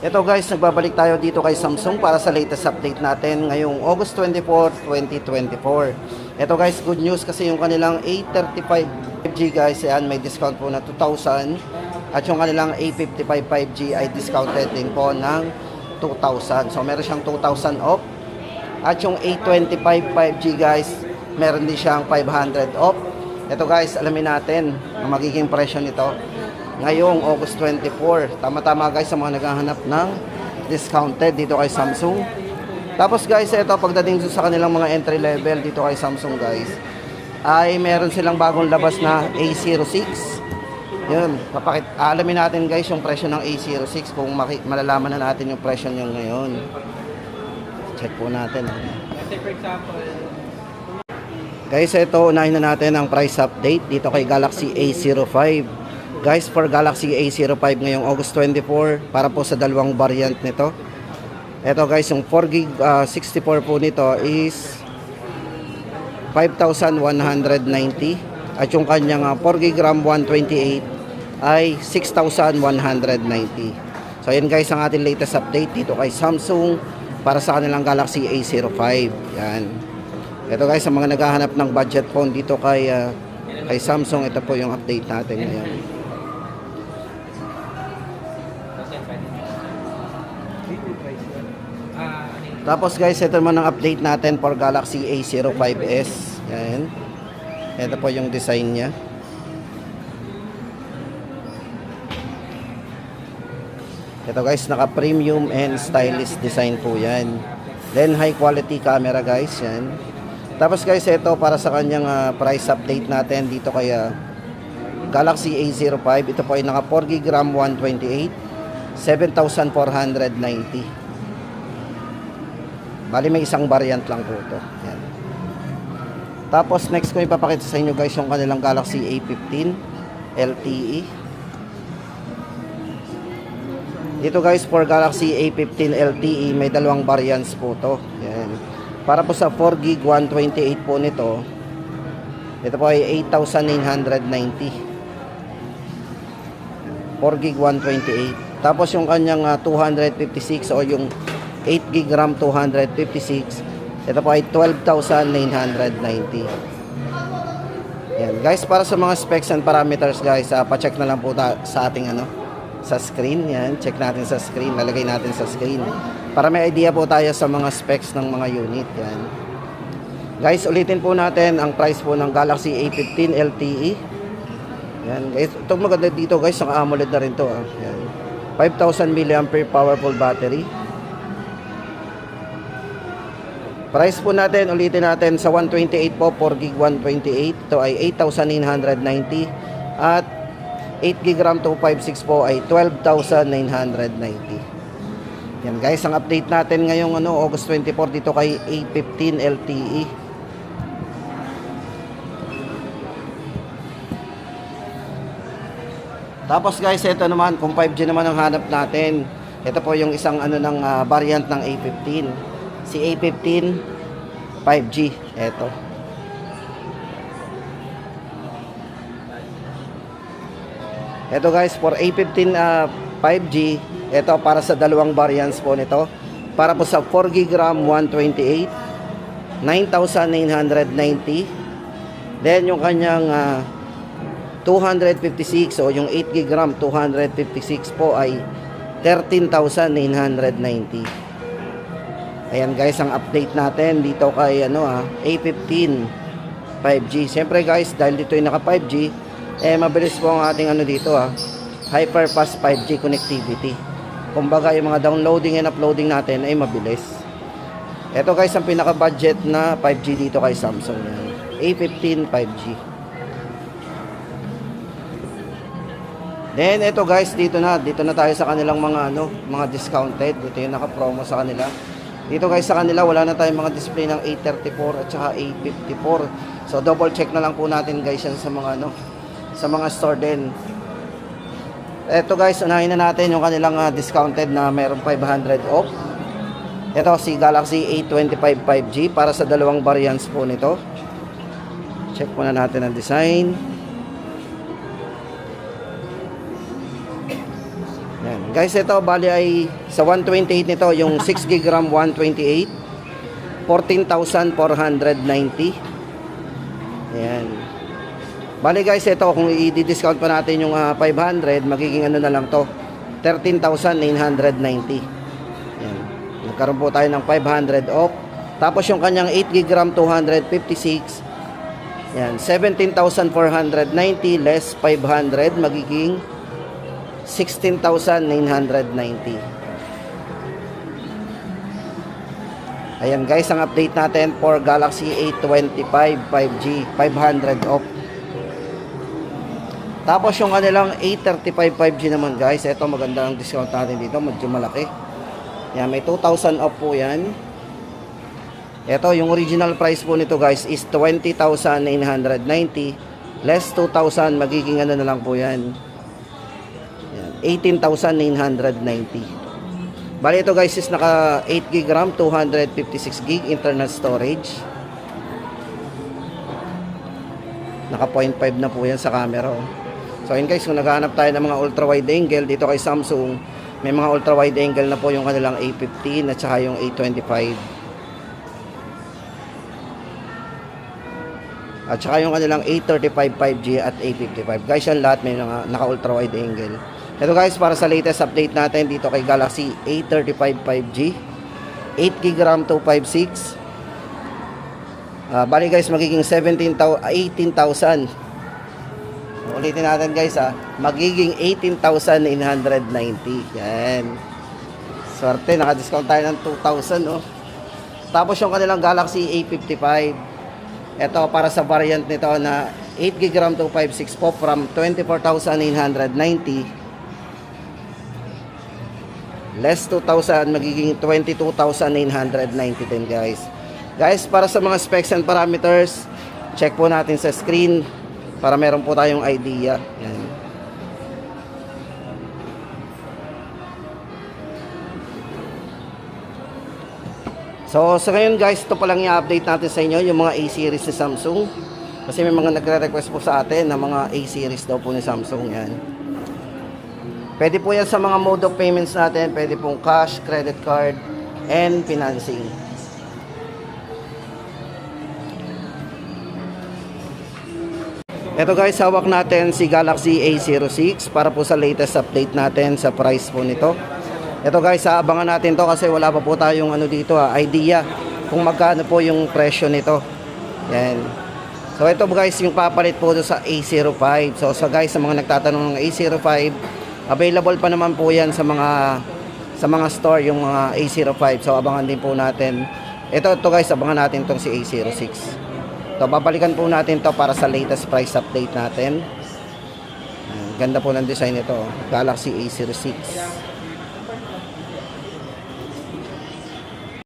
Ito guys, nagbabalik tayo dito kay Samsung para sa latest update natin ngayong August 24, 2024. Ito guys, good news kasi yung kanilang A35 5G guys, yan, may discount po na 2,000. At yung kanilang A55 5G ay discounted din po ng 2,000. So meron siyang 2,000 off. At yung A25 5G guys, meron din siyang 500 off. Ito guys, alamin natin ang magiging presyo nito ngayong August 24. Tama-tama guys sa mga naghahanap ng discounted dito kay Samsung. Tapos guys, ito pagdating sa kanilang mga entry level dito kay Samsung guys, ay meron silang bagong labas na A06. Yun, alamin natin guys yung presyo ng A06 kung malalaman na natin yung presyo niya ngayon. Check po natin. For example, guys, ito unahin na natin ang price update dito kay Galaxy A05. Guys, for Galaxy A05 ngayong August 24, para po sa dalawang variant nito. Ito guys, yung 4GB 64 po nito is 5,190. At yung kanyang 4GB RAM 128 ay 6,190. So yan guys ang ating latest update dito kay Samsung para sa kanilang Galaxy A05. Yan. Ito guys, sa mga naghahanap ng budget phone dito kay Samsung, ito po yung update natin ngayon. Tapos guys, ito naman ang update natin for Galaxy A05s. Yan. Ito po yung design niya. Ito guys, naka premium and stylish design po yan. Then high quality camera guys. Yan. Tapos guys, ito para sa kanyang price update natin dito kay Galaxy A05. Ito po ay naka 4GB RAM 128, 7,490. Bali may isang variant lang po ito. Yan. Tapos next ko ipapakita sa inyo guys yung kanilang Galaxy A15 LTE. Dito guys, for Galaxy A15 LTE may dalawang variants po to. Yan. Para po sa 4GB 128 po nito, ito po ay 8,990. 4GB 128. Tapos yung kanyang 256 o yung 8GB RAM 256, ito po ay 12,990. Yan guys, para sa mga specs and parameters guys, pa-check na lang po sa ating sa screen. Yan, check natin sa screen, lalagay natin sa screen para may idea po tayo sa mga specs ng mga unit. Yan guys, ulitin po natin ang price po ng Galaxy A15 LTE. Yan guys, ito maganda dito guys, ang AMOLED na rin to. Yan, 5,000 mAh powerful battery. Price po natin, ulitin natin sa 128 po, 4GB 128. Ito ay 8,990. At 8GB RAM 256 po ay 12,990. Yan guys, ang update natin ngayong August 24 dito kay A15 LTE. Tapos guys, ito naman, kung 5G naman ang hanap natin, ito po yung isang ng variant ng A15. Si A15 5G. Ito. Ito guys, for A15 5G, ito para sa dalawang variants po nito. Para po sa 4GB RAM 128, 9,990. Then yung kanyang 256 o yung 8GB RAM 256 po ay 13,990. Ayan guys, ang update natin dito kay A15 5G. Siyempre guys, dahil dito ay naka 5G, mabilis po ang ating dito hyper fast 5G connectivity. Kumbaga yung mga downloading and uploading natin ay mabilis. Ito guys, ang pinaka budget na 5G dito kay Samsung. Yan. A15 5G. Then ito guys, dito na tayo sa kanilang mga mga discounted. Dito yung naka-promo sa kanila. Dito guys sa kanila wala na tayong mga display ng A34 at saka A54. So double check na lang po natin guys yan sa mga sa mga store din. Ito guys, unahin na natin yung kanilang discounted na mayroong 500 off. Ito si Galaxy A25 5G para sa dalawang variants po nito. Check muna natin ang design. Yan, Guys, ito bali ay sa 128 nito, yung 6 gig RAM 128, 14,490. Ayan. Bali guys, ito kung i-discount pa natin yung 500, magiging ano na lang to, 13,990. Ayan. Nagkaroon po tayo ng 500 off. Tapos yung kanyang 8 gig RAM 256, yan, 17,490 less 500, magiging 16,990. Ayan guys, ang update natin for Galaxy A25 5G, 500 off. Tapos yung kanilang A35 5G naman guys, ito maganda ang discount natin dito, medyo malaki. Yan, may 2,000 off po yan. Ito, yung original price po nito guys is 20,990 less 2,000, magiging ano na lang po yan, 18,990. Bali ito guys is naka 8 gig RAM 256 gig internal storage, naka 0.5 na po yan sa camera. So yun guys, kung naghahanap tayo ng mga ultra wide angle dito kay Samsung, may mga ultra wide angle na po yung kanilang A15 at saka yung A25 at saka yung kanilang A35 5G at A55. Guys, yan lahat may naka ultra wide angle. Ito guys, para sa latest update natin dito kay Galaxy A35 5G, 8 gig RAM 256. Bali guys, magiging 18,000. Ulitin natin guys magiging 18,990. Yan. Swerte, naka-discount tayo ng 2,000 oh. Tapos yung kanilang Galaxy A55, ito para sa variant nito na 8 gig RAM 256 po from 24,990 less 2,000, magiging 22,990 din guys. Guys, para sa mga specs and parameters, check po natin sa screen para meron po tayong idea. Yan. So, sa ngayon guys, ito pa lang i-update natin sa inyo yung mga A-series ni Samsung. Kasi may mga nagre-request po sa atin na mga A-series daw po ni Samsung. Yan. Pwede po yan sa mga mode of payments natin. Pwede pong cash, credit card, and financing. Ito guys, hawak natin si Galaxy A06 para po sa latest update natin sa price po nito. Ito guys, abangan natin to kasi wala pa po tayong ano dito idea kung magkano po yung presyo nito. Yan. So ito guys, yung papalit po sa A05. So guys, sa mga nagtatanong ng A05, available pa naman po yan sa mga store yung mga A05. So abangan din po natin. Ito guys, abangan natin tong si A06. So babalikan po natin to para sa latest price update natin. Ganda po ng design nito, Galaxy A06.